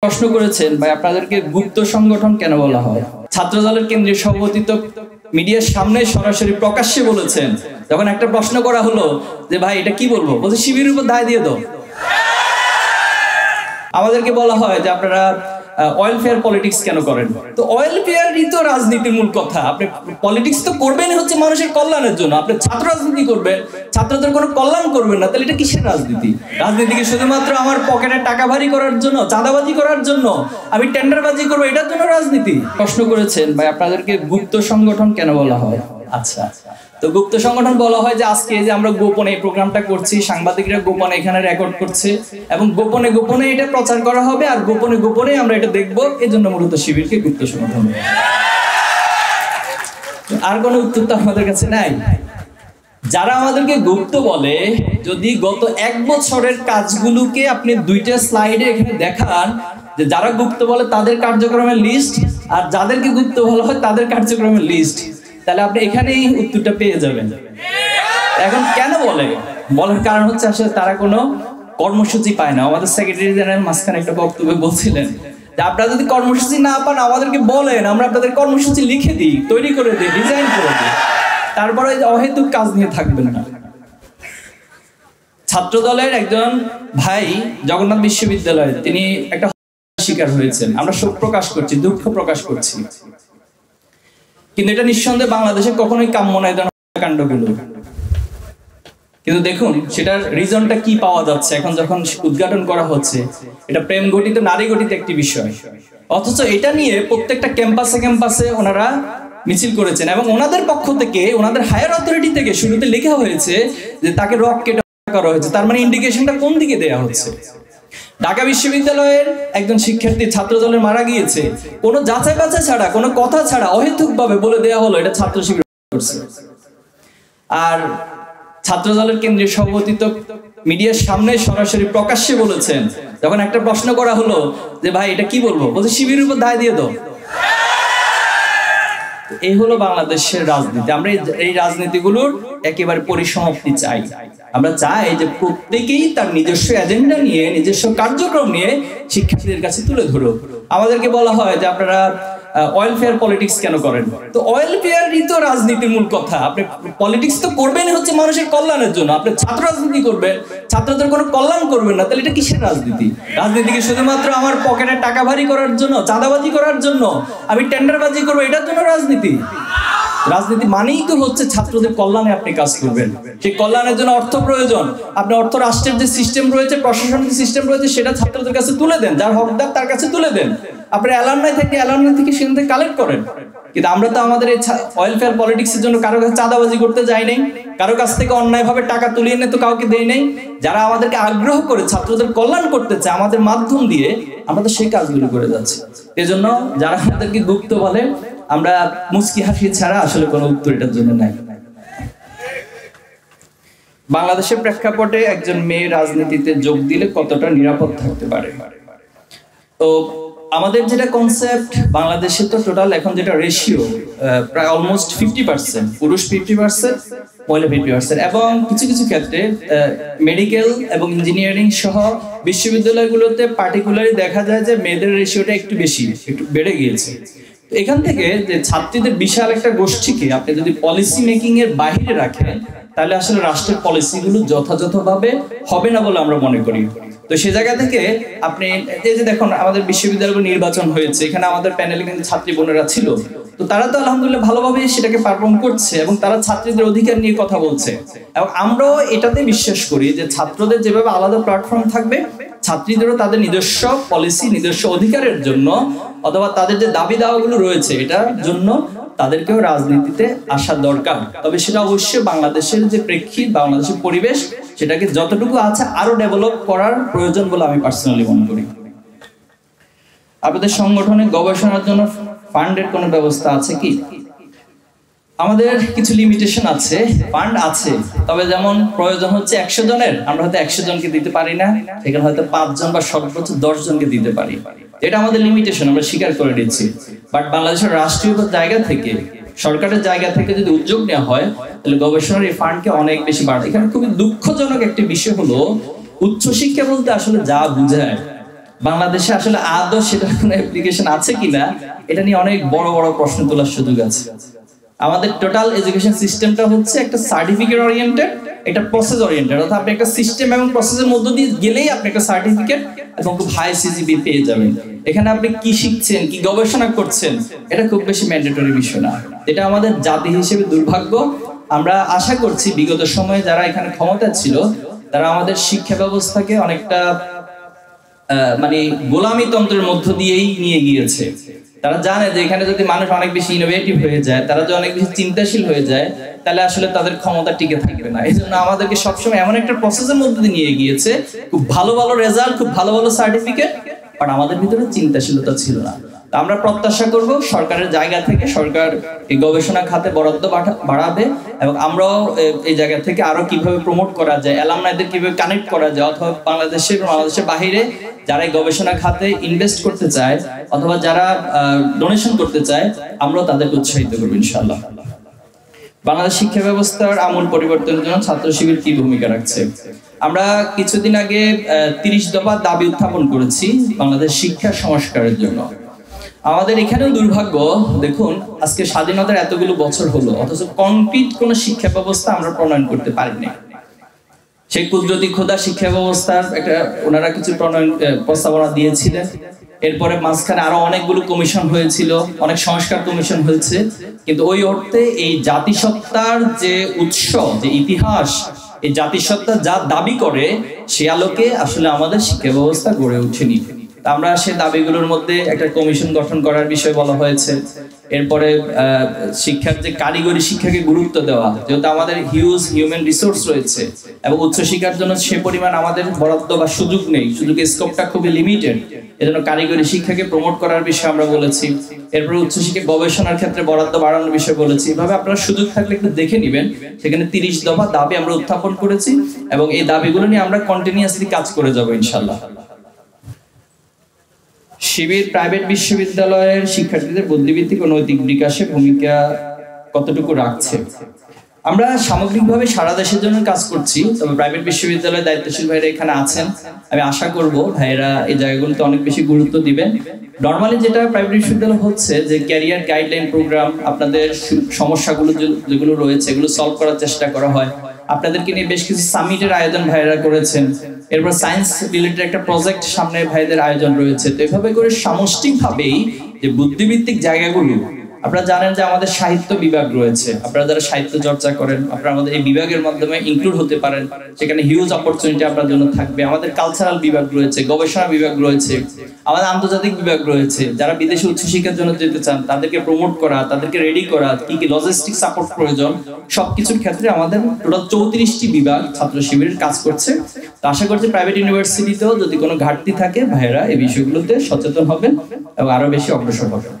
প্রশ্ন করেছেন ভাই আপনাদেরকে গুপ্ত সংগঠন কেন বলা হয়। ছাত্রদলের কেন্দ্রীয় সভাপতি তো মিডিয়ার সামনে সরাসরি প্রকাশ্যে বলেছেন, যখন একটা প্রশ্ন করা হলো যে ভাই এটা কি বলবো, বলছে শিবিরের উপর দায় দিয়ে দাও। আমাদেরকে বলা হয় যে আপনারা ওয়েলফেয়ার পলিটিক্স কেন করেন। তো ওয়েলফেয়ারই তো রাজনীতির মূল কথা। আপনি পলিটিক্স তো করবেন হচ্ছে মানুষের কল্যাণের জন্য। আপনি ছাত্র রাজনীতি করবেন, ছাত্রদের কোনো কল্যাণ করবেন না, তাহলে এটা কিসের রাজনীতি? রাজনীতি কি শুধুমাত্র আমার পকেটে টাকা ভারী করার জন্য, চাঁদাবাজি করার জন্য, আমি টেন্ডারবাজি করবো এটার জন্য রাজনীতি? প্রশ্ন করেছেন ভাই আপনাদেরকে গুপ্ত সংগঠন কেন বলা হয়। আচ্ছা, তো গুপ্ত সংগঠন বলা হয় যে আজকে যে আমরা গোপনে এই প্রোগ্রামটা করছি, সাংবাদিকরা গোপনে এখানে রেকর্ড করছে এবং গোপনে গোপনে এটা প্রচার করা হবে আর গোপনে গোপনে আমরা এটা দেখবো, এই জন্য মূলত শিবিরকে গুপ্ত সংগঠন। আর কোনো উত্তর তো আমাদের কাছে নাই। যারা আমাদেরকে গুপ্ত বলে, যদি গত 1 বছরের কাজগুলোকে আপনি 2টা স্লাইডে এখানে দেখান যে যারা গুপ্ত বলে তাদের কার্যক্রমের লিস্ট আর যাদেরকে গুপ্ত বলা হয় তাদের কার্যক্রমের লিস্ট, তাহলে আপনি এখানেই উত্তরটা পেয়ে যাবেন। এখন কেন বলে, বলার কারণ হচ্ছে আসলে তারা কোনো কর্মসূচি পায় না। আমাদের সেক্রেটারি জেনারেল মাঝখানে একটা বক্তব্যে বলছিলেন যে আপনারা যদি কর্মসূচি না পান আমাদেরকে বলেন, আমরা আপনাদের কর্মসূচি লিখে দিই, তৈরি করে দিই, ডিজাইন করে দিই, তারপরে অহেতুক কাজ নিয়ে থাকবেন না। ছাত্র দলের একজন ভাই জগন্নাথ বিশ্ববিদ্যালয়ে তিনি একটা শিকার হয়েছেন। আমরা শোক প্রকাশ করছি, দুঃখ প্রকাশ করছি, কিন্তু এটা নিঃসন্দেহে বাংলাদেশে কখনোই কাম্য নয় কাণ্ডগুলো। কিন্তু দেখুন সেটার রিজনটা কি পাওয়া যাচ্ছে এখন যখন উদ্ঘাটন করা হচ্ছে। এটা প্রেম গঠিত, নারী গঠিত একটি বিষয়, অথচ এটা নিয়ে প্রত্যেকটা ক্যাম্পাসে ক্যাম্পাসে ওনারা মিছিল করেছেন এবং ওনাদের পক্ষ থেকে, ওনাদের হায়ার অথরিটি থেকে শুরুতে লেখা হয়েছে যে তাকে রক কেটে করা হয়েছে। তার মানে ইন্ডিকেশনটা কোন দিকে দেয়া হচ্ছে? ঢাকা বিশ্ববিদ্যালয়ের একজন শিক্ষার্থী ছাত্র দলের মারা গিয়েছে, কোনো যাচাই বাছাই ছাড়া, কোনো কথা ছাড়া অহেতুক ভাবে বলে দেয়া হলো এটা ছাত্র শিবির করছে। আর ছাত্র দলের কেন্দ্রীয় সভাপতি তো মিডিয়ার সামনে সরাসরি প্রকাশ্যে বলেছেন, যখন একটা প্রশ্ন করা হলো যে ভাই এটা কি বলবো, বলছে শিবিরের উপর দায় দিয়ে দাও। এই হলো বাংলাদেশের রাজনীতি। আমরা এই রাজনীতিগুলোর একেবারে পরিসমাপ্তি চাই। আমরা চাই যে প্রত্যেকেই তার নিজস্ব এজেন্ডা নিয়ে, নিজস্ব কার্যক্রম নিয়ে শিক্ষার্থীদের কাছে তুলে ধরুক। আমাদেরকে বলা হয় যে আপনারা ওয়েলফেয়ার পলিটিক্স কেন করেন। তো ওয়েলফেয়ারই তো রাজনীতির মূল কথা। আপনি পলিটিক্স তো করবেন হচ্ছে মানুষের কল্যাণের জন্য। আপনি ছাত্র রাজনীতি করবেন, ছাত্রদের কোনো কল্যাণ করবেন না, তাহলে এটা কিসের রাজনীতি? রাজনীতি কি শুধুমাত্র আমার পকেটে টাকা ভারী করার জন্য, চাঁদাবাজি করার জন্য, আমি টেন্ডারবাজি করবো এটার জন্য রাজনীতি? রাজনীতি মানেই তো হচ্ছে ছাত্রদের কল্যাণে আপনি কাজ করবেন। সেই কল্যাণের জন্য অর্থ প্রয়োজন। আপনি অর্থ রাষ্ট্রের যে সিস্টেম রয়েছে, প্রশাসনিক সিস্টেম রয়েছে, সেটা ছাত্রদের কাছে তুলে দেন, যার হকদার তার কাছে তুলে দেন। আপনি অ্যালামনাই থেকে সেখান থেকে কালেক্ট করেন। কিন্তু আমরা তো আমাদের এই ওয়েলফেয়ার পলিটিক্সের জন্য কারো কাছে চাঁদাবাজি করতে যাই নাই, কারো কাছ থেকে অন্যায়ভাবে টাকা তুলিয়ে এনে তো কাউকে দেই নাই। যারা আমাদেরকে আগ্রহ করে ছাত্রদের কল্যাণ করতে চায় আমাদের মাধ্যম দিয়ে, আমরা তো সেই কাজগুলো করে যাচ্ছি। এজন্য যারা আমাদেরকে গুপ্ত বলে, আমরা মুচকি হাসি ছাড়া আসলে কোনো উত্তর এটার জন্য নাই। বাংলাদেশের প্রেক্ষাপটে একজন মেয়ে রাজনীতিতে যোগ দিলে কতটা নিরাপদ থাকতে পারে? তো আমাদের যেটা কনসেপ্ট, বাংলাদেশে তো টোটাল এখন যেটা রেশিও প্রায় অলমোস্ট 50%, পুরুষ 50%, মহিলা 50%, এবং কিছু কিছু ক্ষেত্রে মেডিকেল এবং ইঞ্জিনিয়ারিং সহ বিশ্ববিদ্যালয়গুলোতে পার্টিকুলারলি দেখা যায় যে মেয়েদের রেশিওটা একটু বেশি, একটু বেড়ে গিয়েছে। এখান থেকে যে ছাত্রীদের বিশাল একটা গোষ্ঠীকে আপনি যদি পলিসি মেকিং এর বাইরে রাখেন, তাহলে আসলে রাষ্ট্রের পলিসিগুলো যথাযথভাবে হবে না বলে আমরা মনে করি। তো সে জায়গা থেকে আপনি এই যে দেখুন আমাদের বিশ্ববিদ্যালয় নির্বাচন হয়েছে, এখানে আমাদের প্যানেলে কিন্তু ছাত্রী বোনেরা ছিল, তো তারা তো আলহামদুলিল্লাহ ভালোভাবে সেটাকে পারফর্ম করছে এবং তারা ছাত্রীদের অধিকার নিয়ে কথা বলছে। এবং আমরাও এটাতে বিশ্বাস করি যে ছাত্রদের যেভাবে আলাদা প্ল্যাটফর্ম থাকবে, ছাত্রীদেরও তাদের নিজস্ব পলিসি, নিজস্ব অধিকারের জন্য অথবা তাদের যে দাবি দাওয়াগুলো রয়েছে এটার জন্য তাদেরকেও রাজনীতিতে আসা দরকার। তবে সেটা অবশ্যই বাংলাদেশের যে প্রেক্ষিত, বাংলাদেশের পরিবেশ, সেটাকে যতটুকু আছে আরো ডেভেলপ করার প্রয়োজন বলে আমি পার্সোনালি মনে করি। আপনাদের সংগঠনে গবেষণার জন্য ফান্ডের কোনো ব্যবস্থা আছে কি? আমাদের কিছু লিমিটেশন আছে, ফান্ড আছে, তবে যেমন প্রয়োজন হচ্ছে 100 জনের, আমরা হয়তো 100 জনকে দিতে পারি না, সেখানে হয়তো 5 জন বা সর্বোচ্চ 10 জনকে দিতে পারি। এটা আমাদের লিমিটেশন, আমরা স্বীকার করে নিচ্ছি। বাট বাংলাদেশের রাষ্ট্রীয় জায়গা থেকে, সরকারের জায়গা থেকে যদি উদ্যোগ নেওয়া হয়, তাহলে গবেষণার এই ফান্ডকে অনেক বেশি বাড়ায়। এখানে খুবই দুঃখজনক একটি বিষয় হলো, উচ্চশিক্ষা বলতে আসলে যা বুঝায় বাংলাদেশে আসলে আদৌ সেটার কোনো অ্যাপ্লিকেশন আছে কিনা এটা নিয়ে অনেক বড় বড় প্রশ্ন তোলার সুযোগ আছে। আমাদের টোটাল এডুকেশন সিস্টেমটা হচ্ছে একটা সার্টিফিকেট ওরিয়েন্টেড, একটা প্রসেস ওরিয়েন্টেড। অর্থাৎ আপনি একটা সিস্টেম এবং প্রসেসের মধ্য দিয়ে গেলেই আপনি একটা সার্টিফিকেট এবং খুব হাই সিজিপি পেয়ে যাবেন। এখানে আপনি কি শিখছেন, কি গবেষণা করছেন, এটা খুব বেশি ম্যান্ডেটরি বিষয় না। এটা আমাদের জাতি হিসেবে দুর্ভাগ্য। আমরা আশা করছি বিগত সময়ে যারা এখানে ক্ষমতা ছিল তারা আমাদের শিক্ষা ব্যবস্থাকে অনেকটা মানে গোলামি তন্ত্রের মধ্য দিয়েই নিয়ে গিয়েছে। তারা জানে যে এখানে যদি মানুষ অনেক বেশি ইনোভেটিভ হয়ে যায়, তারা যদি অনেক বেশি চিন্তাশীল হয়ে যায়, তাহলে আসলে তাদের ক্ষমতা টিকে থাকবে না। এই জন্য আমাদেরকে সবসময় এমন একটা প্রসেসের মধ্যে দিয়ে নিয়ে গিয়েছে, খুব ভালো ভালো রেজাল্ট, খুব ভালো ভালো সার্টিফিকেট, বাট আমাদের ভিতরে চিন্তাশীলতা ছিল না। আমরা প্রত্যাশা করব সরকারের জায়গা থেকে সরকার এই গবেষণা খাতে বরাদ্দ বাড়াবে এবং আমরাও এই জায়গা থেকে আরো কিভাবে প্রমোট করা যায়, অ্যালামনাইদের কিভাবে কানেক্ট করা যায়, অথবা বাংলাদেশের বাইরে যারা এই গবেষণা খাতে ইনভেস্ট করতে চায় অথবা যারা ডোনেশন করতে চায়, আমরাও তাদেরকে উৎসাহিত করবো ইনশাআল্লাহ। বাংলাদেশ শিক্ষা ব্যবস্থার আমূল পরিবর্তনের জন্য ছাত্র শিবির কি ভূমিকা রাখছে? আমরা কিছুদিন আগে 30 দফা দাবি উত্থাপন করেছি বাংলাদেশ শিক্ষা সংস্কারের জন্য। আমাদের এখানেও দুর্ভাগ্য, দেখুন আজকে স্বাধীনতার এতগুলো বছর হলো, অথচ কমপ্লিট কোন শিক্ষা ব্যবস্থা আমরা প্রণয়ন করতে পারিনি। সেই কুদরতি খোদা শিক্ষা ব্যবস্থার একটা ওনারা কিছু প্রস্তাবনা দিয়েছিলেন, এরপরে মাঝখানে আরো অনেকগুলো কমিশন হয়েছিল, অনেক সংস্কার কমিশন হয়েছে, কিন্তু ওই অর্থে এই জাতিসত্তার যে উৎস, যে ইতিহাস, এই জাতিসত্তা যা দাবি করে সে আলোকে আসলে আমাদের শিক্ষা ব্যবস্থা গড়ে ওঠেনি। আমরা সেই দাবিগুলোর মধ্যে একটা কমিশন গঠন করার বিষয় বলা হয়েছে। এরপরে শিক্ষার যে কারিগরি শিক্ষাকে গুরুত্ব দেওয়া, যেহেতু আমাদের হিউজ হিউম্যান রিসোর্স রয়েছে এবং উচ্চশিক্ষার জন্য সে পরিমাণ আমাদের বরাদ্দ বা সুযোগ নেই, সুযোগের স্কোপটা খুবই লিমিটেড, এজন্য কারিগরি শিক্ষাকে প্রমোট করার বিষয়ে আমরা বলেছি। এরপরে উচ্চশিক্ষা গবেষণার ক্ষেত্রে বরাদ্দ বাড়ানোর বিষয় বলেছি। এভাবে আপনারা সুযোগ থাকলে একটু দেখে নেবেন, সেখানে 30 দফা দাবি আমরা উত্থাপন করেছি এবং এই দাবিগুলো নিয়ে আমরা কন্টিনিউয়াসলি কাজ করে যাব ইনশাআল্লাহ। শিবির প্রাইভেট বিশ্ববিদ্যালয়ের শিক্ষার্থীদের বুদ্ধিবৃত্তিক ও নৈতিক বিকাশে ভূমিকা কতটুকু রাখছে? আমরা সামগ্রিকভাবে সারা দেশের জন্য কাজ করছি, তবে প্রাইভেট বিশ্ববিদ্যালয়ের দায়িত্বশীল ভাইরা এখানে আছেন, আমি আশা করব ভাইরা এই জায়গাগুলোতে অনেক বেশি গুরুত্ব দিবেন। নর্মালি যেটা প্রাইভেট বিশ্ববিদ্যালয় হচ্ছে যে ক্যারিয়ার গাইডলাইন প্রোগ্রাম, আপনাদের সমস্যাগুলো যেগুলো রয়েছে এগুলো সলভ করার চেষ্টা করা হয়। আপনাদেরকে নিয়ে বেশ কিছু সামিটের আয়োজন ভাইরা করেছেন, এরপর সায়েন্স রিলেটেড একটা প্রজেক্ট সামনে ভাইদের আয়োজন রয়েছে। তো এভাবে করে সামষ্টিকভাবেই যে বুদ্ধিভিত্তিক জায়গাগুলো, আপনারা জানেন যে আমাদের সাহিত্য বিভাগ রয়েছে, আপনারা যারা সাহিত্য চর্চা করেন আপনারা আমাদের এই বিভাগের মাধ্যমে ইনক্লুড হতে পারেন, সেখানে হিউজ অপরচুনিটি আপনার জন্য থাকবে। আমাদের কালচারাল বিভাগ রয়েছে, গবেষণা বিভাগ রয়েছে, আমাদের আন্তর্জাতিক বিভাগ রয়েছে। যারা বিদেশে উচ্চশিক্ষার জন্য যেতে চান তাদেরকে প্রমোট করা, তাদেরকে রেডি করা, কি কি লজিস্টিক সাপোর্ট প্রয়োজন, সবকিছুর ক্ষেত্রে আমাদের টোটাল 34টি বিভাগ ছাত্র শিবিরের কাজ করছে। তো আশা করছি প্রাইভেট ইউনিভার্সিটিতেও যদি কোনো ঘাটতি থাকে ভাইয়েরা এই বিষয়গুলোতে সচেতন হবেন এবং আরো বেশি অগ্রসর হবেন।